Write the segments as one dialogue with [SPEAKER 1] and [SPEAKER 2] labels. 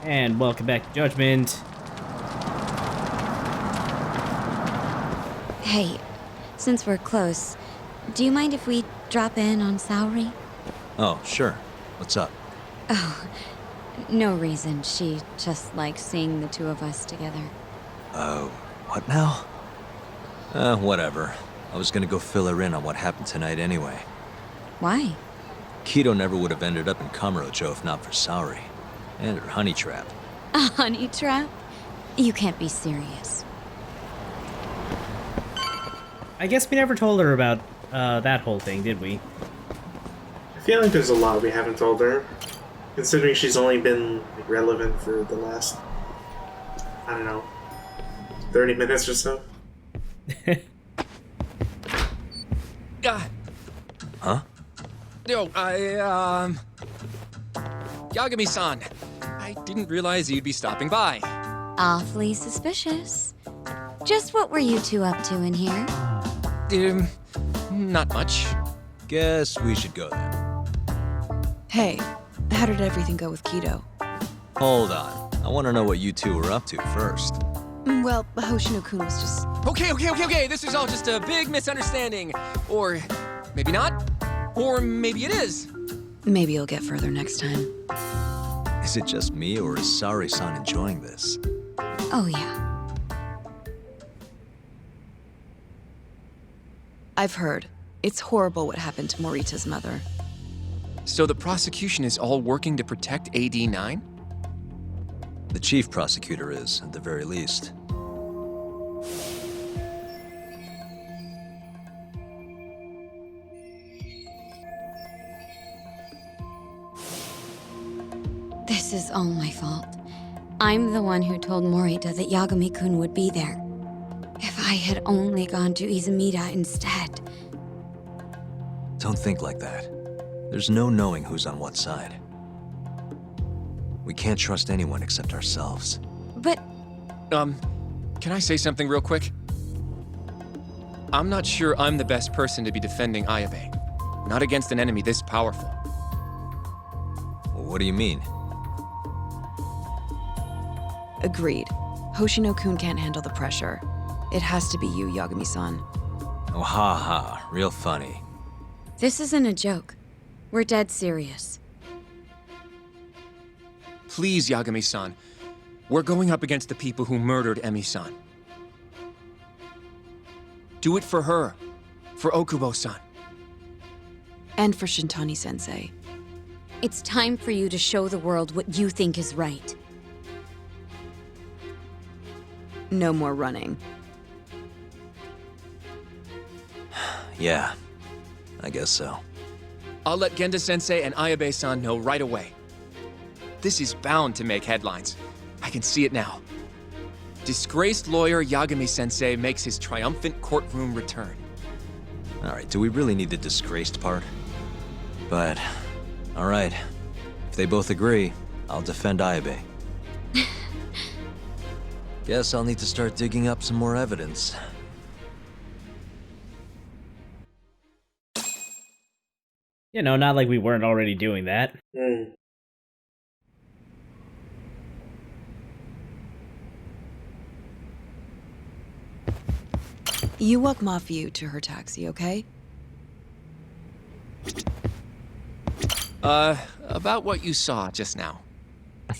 [SPEAKER 1] And welcome back to Judgment.
[SPEAKER 2] Hey, since we're close, do you mind if we drop in on Saori?
[SPEAKER 3] Oh, sure. What's up?
[SPEAKER 2] Oh, no reason. She just likes seeing the two of us together.
[SPEAKER 3] Oh, what now? Whatever. I was gonna go fill her in on what happened tonight anyway.
[SPEAKER 2] Why?
[SPEAKER 3] Keto never would have ended up in Kamurocho if not for Saori. And her honey trap.
[SPEAKER 2] A honey trap? You can't be serious.
[SPEAKER 1] I guess we never told her about that whole thing, did we?
[SPEAKER 4] I feel like there's a lot we haven't told her, considering she's only been like, relevant for the last, I don't know, 30 minutes or so.
[SPEAKER 3] Huh?
[SPEAKER 5] Yo, Yagami-san, I didn't realize you'd be stopping by.
[SPEAKER 2] Awfully suspicious. Just what were you two up to in here?
[SPEAKER 5] Not much.
[SPEAKER 3] Guess we should go then.
[SPEAKER 6] Hey, how did everything go with Keto?
[SPEAKER 3] Hold on. I want to know what you two were up to first.
[SPEAKER 6] Well, Hoshino-kun was just...
[SPEAKER 5] Okay, this is all just a big misunderstanding. Or maybe not. Or maybe it is.
[SPEAKER 6] Maybe you'll get further next time.
[SPEAKER 3] Is it just me, or is Saori-san enjoying this?
[SPEAKER 2] Oh, yeah.
[SPEAKER 6] I've heard. It's horrible what happened to Morita's mother.
[SPEAKER 5] So the prosecution is all working to protect AD-9?
[SPEAKER 3] The chief prosecutor is, at the very least.
[SPEAKER 2] This is all my fault. I'm the one who told Morita that Yagami-kun would be there. If I had only gone to Izumida instead.
[SPEAKER 3] Don't think like that. There's no knowing who's on what side. We can't trust anyone except ourselves.
[SPEAKER 2] But
[SPEAKER 5] Can I say something real quick? I'm not sure I'm the best person to be defending Ayabe. Not against an enemy this powerful.
[SPEAKER 3] What do you mean?
[SPEAKER 6] Agreed. Hoshino-kun can't handle the pressure. It has to be you, Yagami-san.
[SPEAKER 3] Oh, ha ha. Real funny.
[SPEAKER 2] this isn't a joke. We're dead serious.
[SPEAKER 5] Please, Yagami-san. We're going up against the people who murdered Emi-san. Do it for her. For Okubo-san.
[SPEAKER 6] And for Shintani-sensei.
[SPEAKER 2] It's time for you to show the world what you think is right.
[SPEAKER 6] No more running.
[SPEAKER 3] Yeah, I guess so.
[SPEAKER 5] I'll let Genda-sensei and Ayabe-san know right away. This is bound to make headlines. I can see it now. Disgraced lawyer Yagami-sensei makes his triumphant courtroom return.
[SPEAKER 3] All right, do we really need the disgraced part? But, all right. If they both agree, I'll defend Ayabe. Guess I'll need to start digging up some more evidence.
[SPEAKER 1] You know, not like we weren't already doing that.
[SPEAKER 6] You walk Mafiu to her taxi, okay?
[SPEAKER 5] About what you saw just now.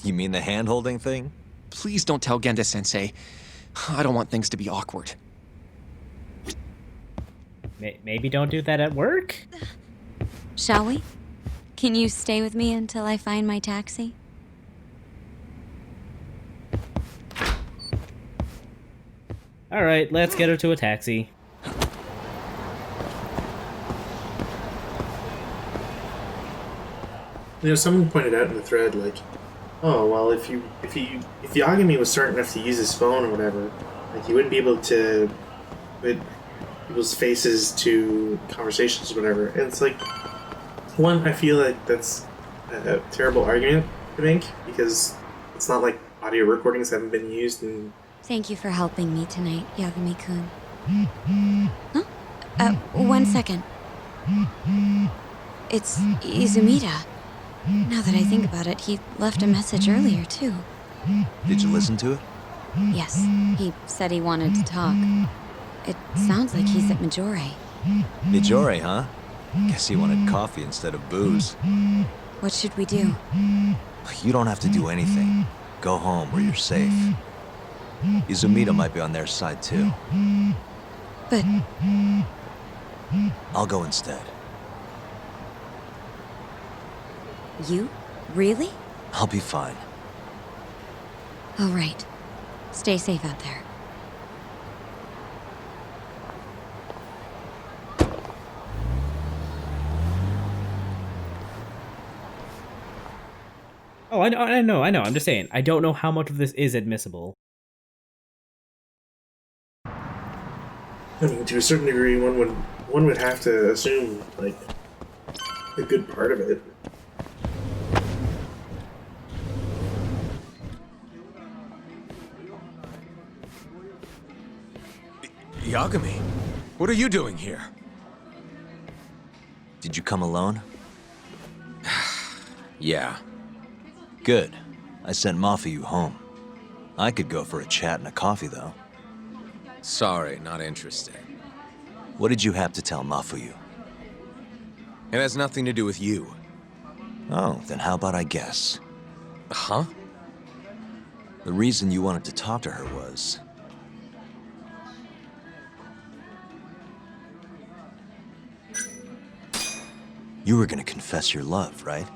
[SPEAKER 3] You mean the hand-holding thing?
[SPEAKER 5] Please don't tell Genda-sensei. I don't want things to be awkward.
[SPEAKER 1] Maybe don't do that at work?
[SPEAKER 2] Shall we? Can you stay with me until I find my taxi?
[SPEAKER 1] Alright, let's get her to a taxi.
[SPEAKER 4] You know, someone pointed out in the thread, like, oh well, if Yagami was smart enough to use his phone or whatever, like he wouldn't be able to put people's faces to conversations or whatever. And it's like, one, I feel like that's a terrible argument to make because it's not like audio recordings haven't been used in.
[SPEAKER 2] Thank you for helping me tonight, Yagami-kun. Huh? 1 second. It's Izumida. Now that I think about it, he left a message earlier, too.
[SPEAKER 3] Did you listen to it?
[SPEAKER 2] Yes, he said he wanted to talk. It sounds like he's at Majore.
[SPEAKER 3] Mijori, huh? Guess he wanted coffee instead of booze.
[SPEAKER 2] What should we do?
[SPEAKER 3] You don't have to do anything. Go home where you're safe. Izumida might be on their side too.
[SPEAKER 2] But
[SPEAKER 3] I'll go instead.
[SPEAKER 2] you? Really?
[SPEAKER 3] I'll be fine.
[SPEAKER 2] All right. Stay safe out there.
[SPEAKER 1] Oh, I know. I'm just saying. I don't know how much of this is admissible.
[SPEAKER 4] I mean, to a certain degree, one would have to assume like a good part of it.
[SPEAKER 5] Yagami, what are you doing here?
[SPEAKER 3] Did you come alone?
[SPEAKER 5] Yeah.
[SPEAKER 3] Good. I sent Mafuyu home. I could go for a chat and a coffee, though.
[SPEAKER 5] Sorry, not interested.
[SPEAKER 3] What did you have to tell Mafuyu?
[SPEAKER 5] It has nothing to do with you.
[SPEAKER 3] Oh, then how about I guess?
[SPEAKER 5] Huh?
[SPEAKER 3] The reason you wanted to talk to her was... you were gonna confess your love, right?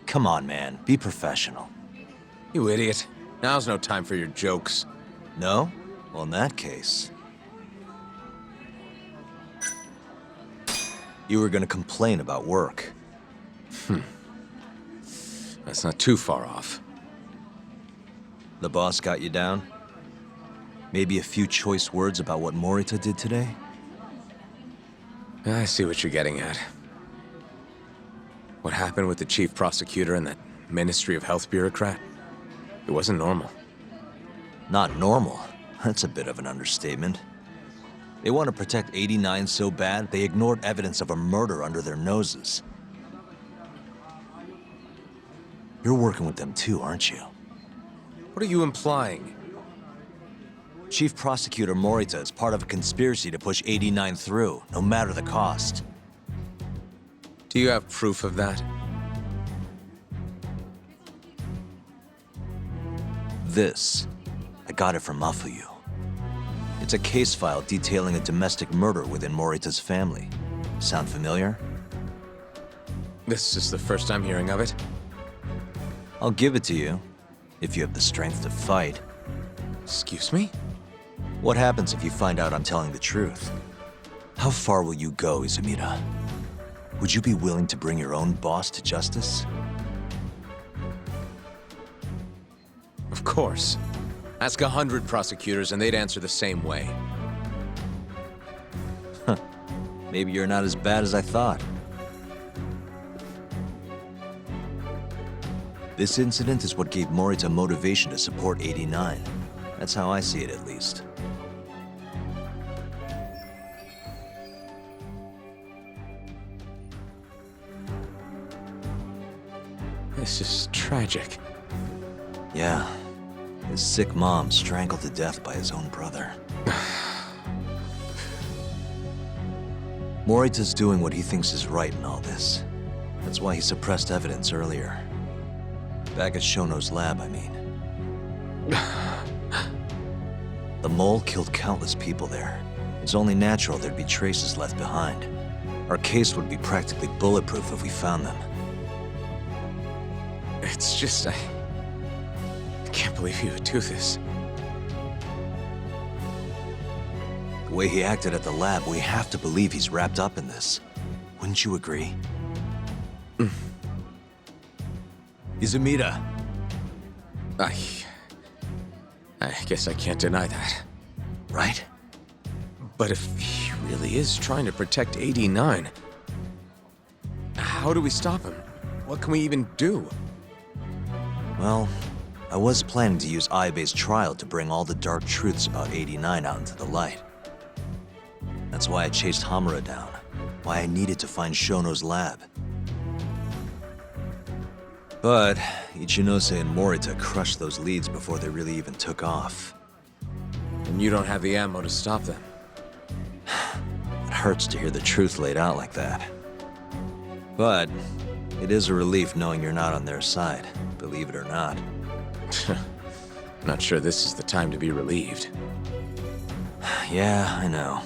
[SPEAKER 3] Come on, man. Be professional.
[SPEAKER 5] You idiot. Now's no time for your jokes.
[SPEAKER 3] No? Well, in that case... you were gonna complain about work.
[SPEAKER 5] That's not too far off.
[SPEAKER 3] The boss got you down? Maybe a few choice words about what Morita did today?
[SPEAKER 5] I see what you're getting at. What happened with the chief prosecutor and that Ministry of Health bureaucrat? It wasn't normal.
[SPEAKER 3] Not normal. That's a bit of an understatement. They want to protect 89 so bad, they ignored evidence of a murder under their noses. You're working with them too, aren't you?
[SPEAKER 5] What are you implying?
[SPEAKER 3] Chief Prosecutor Morita is part of a conspiracy to push 89 through, no matter the cost.
[SPEAKER 5] Do you have proof of that?
[SPEAKER 3] This. I got it from Mafuyu. It's a case file detailing a domestic murder within Morita's family. Sound familiar?
[SPEAKER 5] This is the first I'm hearing of it.
[SPEAKER 3] I'll give it to you, if you have the strength to fight.
[SPEAKER 5] Excuse me?
[SPEAKER 3] What happens if you find out I'm telling the truth? How far will you go, Izumida? Would you be willing to bring your own boss to justice?
[SPEAKER 5] Of course. Ask 100 prosecutors and they'd answer the same way.
[SPEAKER 3] Maybe you're not as bad as I thought. This incident is what gave Morita motivation to support 89. That's how I see it, at least.
[SPEAKER 5] This is tragic.
[SPEAKER 3] Yeah. His sick mom strangled to death by his own brother. Morita's doing what he thinks is right in all this. That's why he suppressed evidence earlier. Back at Shono's lab, I mean. The mole killed countless people there. It's only natural there'd be traces left behind. Our case would be practically bulletproof if we found them.
[SPEAKER 5] It's just, I can't believe you would do this.
[SPEAKER 3] The way he acted at the lab, we have to believe he's wrapped up in this. Wouldn't you agree? Izumida.
[SPEAKER 5] I guess I can't deny that.
[SPEAKER 3] Right?
[SPEAKER 5] But if he really is trying to protect 89, how do we stop him? What can we even do?
[SPEAKER 3] Well, I was planning to use Ayabe's trial to bring all the dark truths about 89 out into the light. That's why I chased Hamura down. Why I needed to find Shono's lab. But Ichinose and Morita crushed those leads before they really even took off.
[SPEAKER 5] And you don't have the ammo to stop them.
[SPEAKER 3] It hurts to hear the truth laid out like that. But it is a relief knowing you're not on their side, believe it or not.
[SPEAKER 5] Not sure this is the time to be relieved.
[SPEAKER 3] Yeah, I know.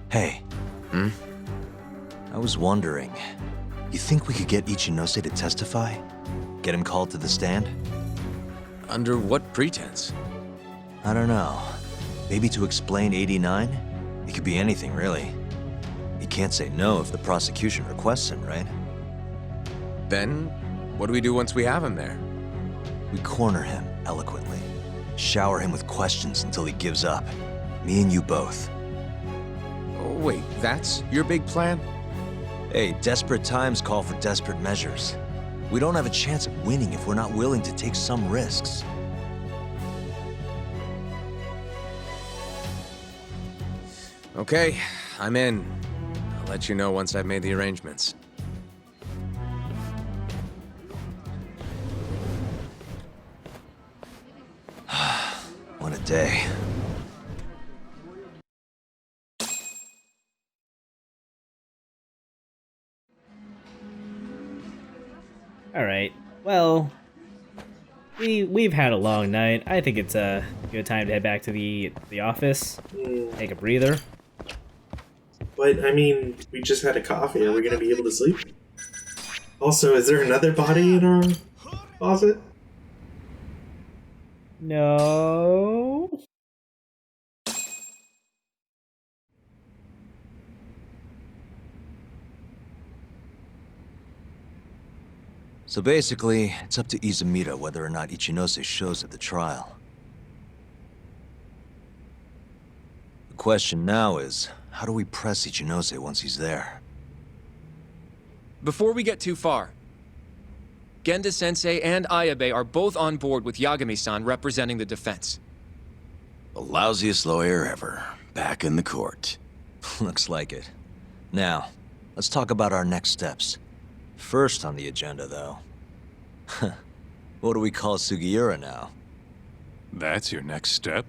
[SPEAKER 3] Hey. I was wondering, you think we could get Ichinose to testify? Get him called to the stand?
[SPEAKER 5] Under what pretense?
[SPEAKER 3] I don't know. Maybe to explain 89? It could be anything, really. He can't say no if the prosecution requests him, right?
[SPEAKER 5] Then, what do we do once we have him there?
[SPEAKER 3] We corner him eloquently. Shower him with questions until he gives up. Me and you both.
[SPEAKER 5] Oh, wait, that's your big plan?
[SPEAKER 3] Hey, desperate times call for desperate measures. We don't have a chance of winning if we're not willing to take some risks.
[SPEAKER 5] Okay, I'm in. I'll let you know once I've made the arrangements.
[SPEAKER 3] What a day.
[SPEAKER 1] All right. Well, we've had a long night. I think it's a good time to head back to the office. Take a breather.
[SPEAKER 4] But, I mean, we just had a coffee. Are we going to be able to sleep? Also, is there another body in our closet?
[SPEAKER 1] No.
[SPEAKER 3] So basically, it's up to Izumida whether or not Ichinose shows at the trial. The question now is, how do we press Ichinose once he's there?
[SPEAKER 5] Before we get too far, Genda-sensei and Ayabe are both on board with Yagami-san representing the defense.
[SPEAKER 7] The lousiest lawyer ever, back in the court.
[SPEAKER 3] Looks like it. Now, let's talk about our next steps. First on the agenda, though. What do we call Sugiura now?
[SPEAKER 8] That's your next step?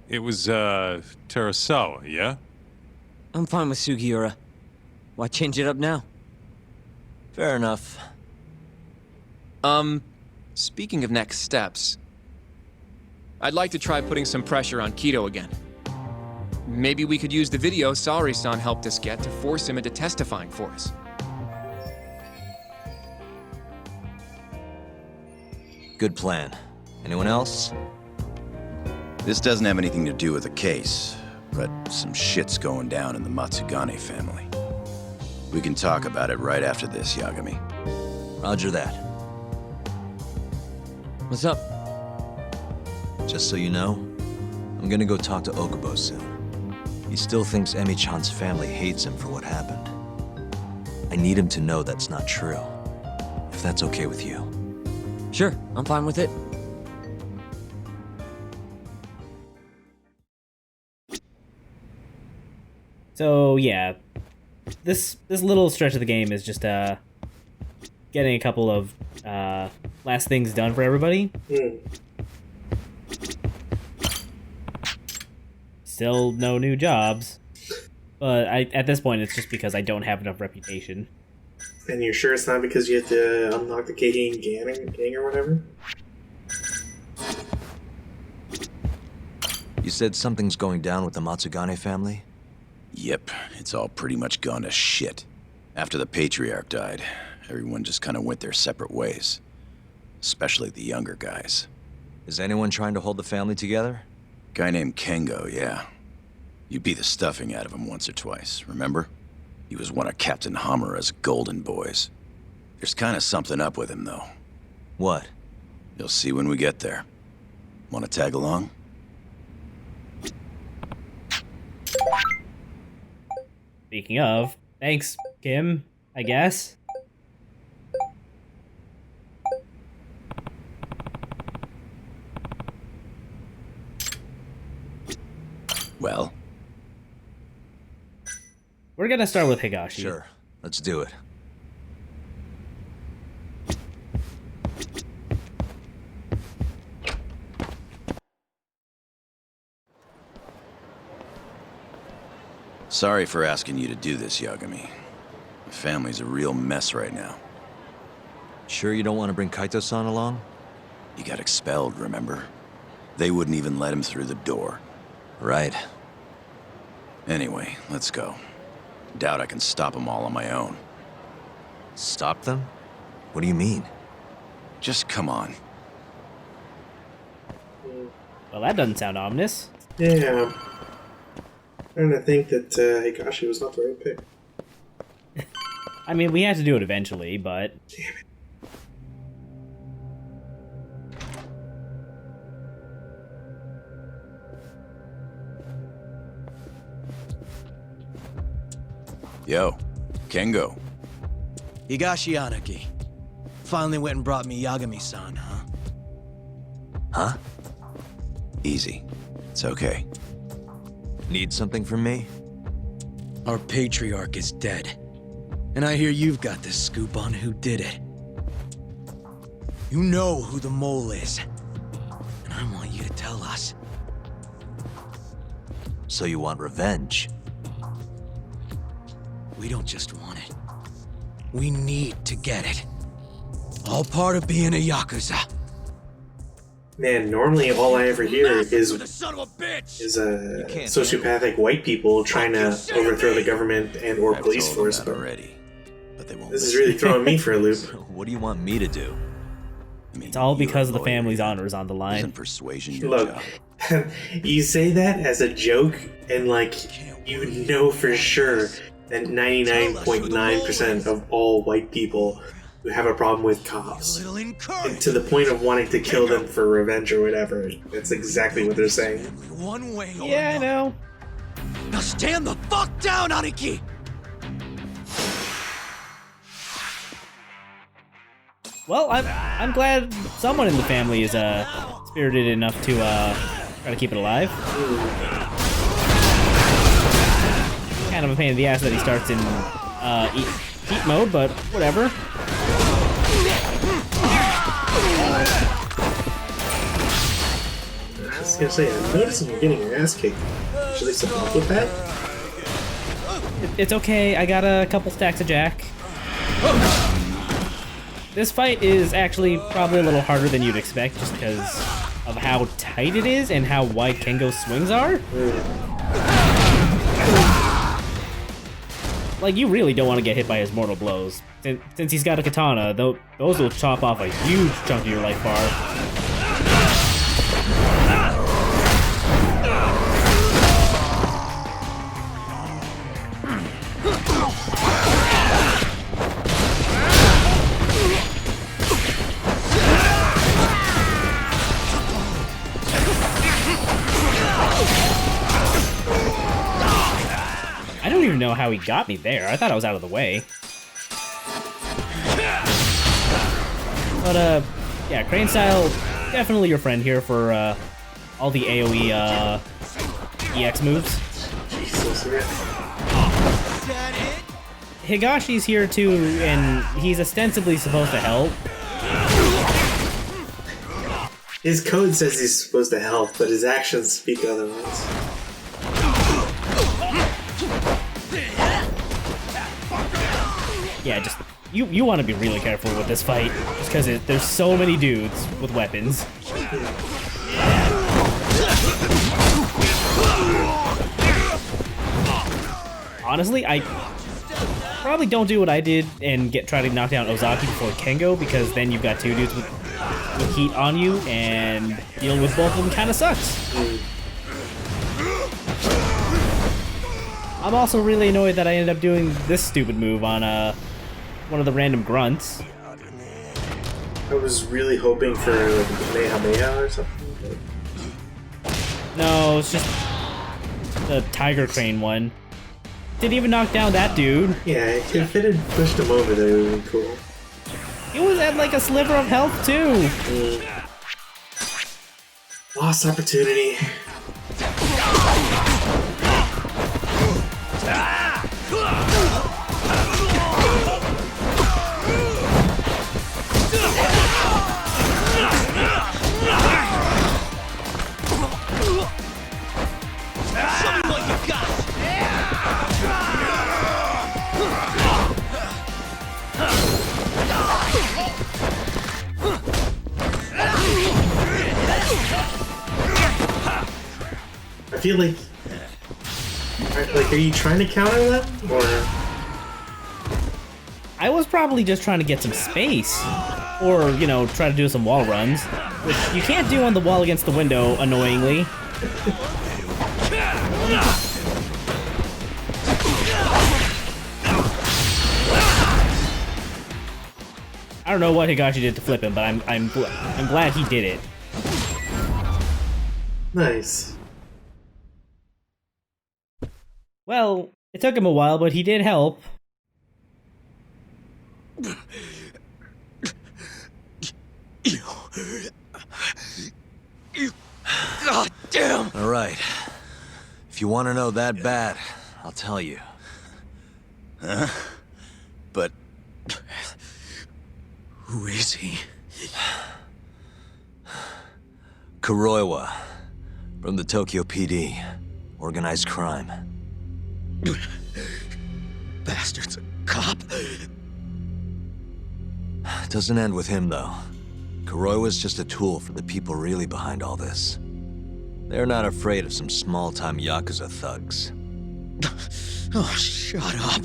[SPEAKER 8] It was, Terasawa, yeah?
[SPEAKER 9] I'm fine with Sugiura. Why change it up now?
[SPEAKER 3] Fair enough.
[SPEAKER 5] Speaking of next steps, I'd like to try putting some pressure on Kido again. Maybe we could use the video Saori-san helped us get to force him into testifying for us.
[SPEAKER 3] Good plan. Anyone else?
[SPEAKER 7] This doesn't have anything to do with the case, but some shit's going down in the Matsugane family. We can talk about it right after this, Yagami.
[SPEAKER 3] Roger that.
[SPEAKER 9] What's up?
[SPEAKER 3] Just so you know, I'm gonna go talk to Okubo soon. He still thinks Emi-chan's family hates him for what happened. I need him to know that's not true. If that's okay with you.
[SPEAKER 9] Sure, I'm fine with it.
[SPEAKER 1] So yeah, this little stretch of the game is just getting a couple of last things done for everybody. Still no new jobs, but at this point it's just because I don't have enough reputation.
[SPEAKER 4] And you're sure it's not because you have to unlock the KD gang or whatever?
[SPEAKER 3] You said something's going down with the Matsugane family?
[SPEAKER 7] Yep, it's all pretty much gone to shit. After the Patriarch died, everyone just kind of went their separate ways. Especially the younger guys.
[SPEAKER 3] Is anyone trying to hold the family together?
[SPEAKER 7] Guy named Kengo, yeah. You beat the stuffing out of him once or twice, remember? He was one of Captain Hamura's golden boys. There's kind of something up with him, though.
[SPEAKER 3] What?
[SPEAKER 7] You'll see when we get there. Want to tag along?
[SPEAKER 1] Speaking of, thanks, Kim, I guess.
[SPEAKER 7] Well,
[SPEAKER 1] we're gonna start with Higashi.
[SPEAKER 3] Sure, let's do it.
[SPEAKER 7] Sorry for asking you to do this, Yagami. The family's a real mess right now.
[SPEAKER 3] Sure you don't want to bring Kaito-san along?
[SPEAKER 7] He got expelled, remember? They wouldn't even let him through the door.
[SPEAKER 3] Right.
[SPEAKER 7] Anyway, let's go. Doubt I can stop them all on my own.
[SPEAKER 3] Stop them? What do you mean?
[SPEAKER 7] Just come on.
[SPEAKER 1] Well, that doesn't sound ominous.
[SPEAKER 4] Yeah. I'm starting to think that Higashi was not the right pick.
[SPEAKER 1] I mean, we had to do it eventually, but...
[SPEAKER 4] Damn it.
[SPEAKER 7] Yo, Kengo.
[SPEAKER 10] Higashi Anaki. Finally went and brought me Yagami-san, huh?
[SPEAKER 3] Huh?
[SPEAKER 7] Easy. It's okay.
[SPEAKER 3] Need something from me?
[SPEAKER 10] Our patriarch is dead. And I hear you've got the scoop on who did it. You know who the mole is. And I want you to tell us.
[SPEAKER 3] So you want revenge?
[SPEAKER 10] We don't just want it. We need to get it. All part of being a Yakuza.
[SPEAKER 4] Man, normally all I ever hear is
[SPEAKER 10] Son of a bitch!
[SPEAKER 4] sociopathic white people trying to overthrow the government and or
[SPEAKER 7] I've
[SPEAKER 4] police
[SPEAKER 7] told them
[SPEAKER 4] force.
[SPEAKER 7] that
[SPEAKER 4] But
[SPEAKER 7] already, but they won't
[SPEAKER 4] this is
[SPEAKER 7] listen.
[SPEAKER 4] really throwing me for a loop.
[SPEAKER 3] What do you want me to do?
[SPEAKER 7] I mean,
[SPEAKER 1] It's all
[SPEAKER 7] you're
[SPEAKER 1] because
[SPEAKER 7] a
[SPEAKER 1] of the
[SPEAKER 7] lawyer,
[SPEAKER 1] family's
[SPEAKER 7] yeah.
[SPEAKER 1] honor is on the line.
[SPEAKER 7] Isn't persuasion your
[SPEAKER 4] Look,
[SPEAKER 7] job?
[SPEAKER 4] you say that as a joke, and like you know for sure that 99.9% of all white people who have a problem with cops, and to the point of wanting to kill them for revenge or whatever. That's exactly what they're saying.
[SPEAKER 10] One way or
[SPEAKER 1] Yeah, I
[SPEAKER 10] another.
[SPEAKER 1] know.
[SPEAKER 10] Now stand the fuck down, Aniki!
[SPEAKER 1] Well, I'm glad someone in the family is spirited enough to try to keep it alive. Kind of a pain in the ass that he starts in eat mode, but whatever.
[SPEAKER 4] I was gonna say, I'm noticing you're getting your ass kicked. Should I support with that?
[SPEAKER 1] It's okay, I got a couple stacks of Jack. This fight is actually probably a little harder than you'd expect just because of how tight it is and how wide Kengo's swings are. Like, you really don't want to get hit by his mortal blows. Since he's got a katana, those will chop off a huge chunk of your life bar. I don't even know how he got me there. I thought I was out of the way. But, yeah, Crane Style, definitely your friend here for, all the AoE, EX moves.
[SPEAKER 4] Jesus, man.
[SPEAKER 1] Higashi's here too, and he's ostensibly supposed to help.
[SPEAKER 4] His code says he's supposed to help, but his actions speak otherwise.
[SPEAKER 1] Yeah, just, you want to be really careful with this fight, just because there's so many dudes with weapons. Honestly, I probably don't do what I did and try to knock down Ozaki before Kengo, because then you've got two dudes with heat on you, and dealing with both of them kind of sucks. I'm also really annoyed that I ended up doing this stupid move on one of the random grunts.
[SPEAKER 4] I was really hoping for like a Kamehameha or something.
[SPEAKER 1] No, it's just the Tiger Crane one. Didn't even knock down that dude.
[SPEAKER 4] Yeah, if it had pushed him over there, it would have been cool.
[SPEAKER 1] He was at like a sliver of health too.
[SPEAKER 4] Lost opportunity. feel like are you trying to counter them or?
[SPEAKER 1] I was probably just trying to get some space. Or, you know, try to do some wall runs. Which you can't do on the wall against the window, annoyingly. I don't know what Higashi did to flip him, but I'm glad he did it.
[SPEAKER 4] Nice.
[SPEAKER 1] Well, it took him a while, but he did help.
[SPEAKER 10] God damn!
[SPEAKER 3] All right. If you want to know that bad, I'll tell you.
[SPEAKER 7] Huh? But
[SPEAKER 10] Who is he?
[SPEAKER 3] Kuroiwa, from the Tokyo PD. Organized crime.
[SPEAKER 10] Bastard's a cop.
[SPEAKER 3] Doesn't end with him, though. Kuroiwa's just a tool for the people really behind all this. They're not afraid of some small-time Yakuza thugs.
[SPEAKER 10] Oh, shut up.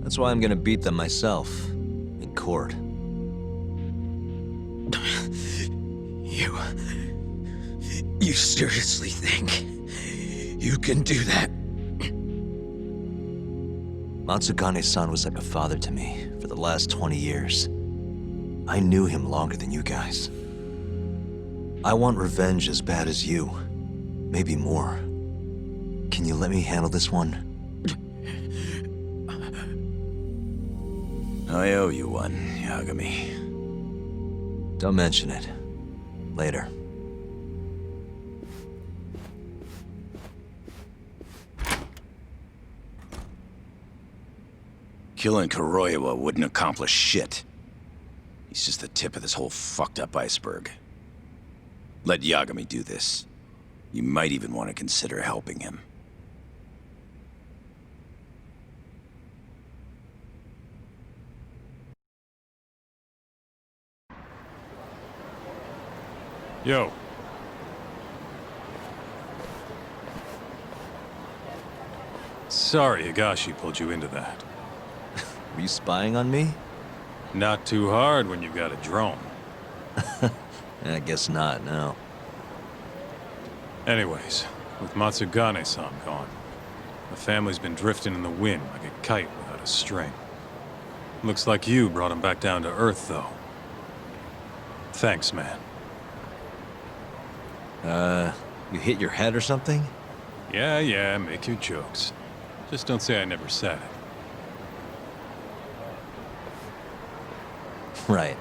[SPEAKER 3] That's why I'm gonna beat them myself. In court.
[SPEAKER 10] You seriously think you can do that?
[SPEAKER 3] Matsugane-san was like a father to me for the last 20 years. I knew him longer than you guys. I want revenge as bad as you. Maybe more. Can you let me handle this one?
[SPEAKER 7] I owe you one, Yagami.
[SPEAKER 3] Don't mention it. Later.
[SPEAKER 7] Killing Kuroiwa wouldn't accomplish shit. He's just the tip of this whole fucked up iceberg. Let Yagami do this. You might even want to consider helping him.
[SPEAKER 8] Yo. Sorry Higashi pulled you into that.
[SPEAKER 3] Were you spying on me?
[SPEAKER 8] Not too hard when you've got a drone.
[SPEAKER 3] I guess not, no.
[SPEAKER 8] Anyways, with Matsugane-san gone, the family's been drifting in the wind like a kite without a string. Looks like you brought him back down to earth, though. Thanks, man.
[SPEAKER 3] You hit your head or something?
[SPEAKER 8] Yeah, make your jokes. Just don't say I never said it.
[SPEAKER 3] Right.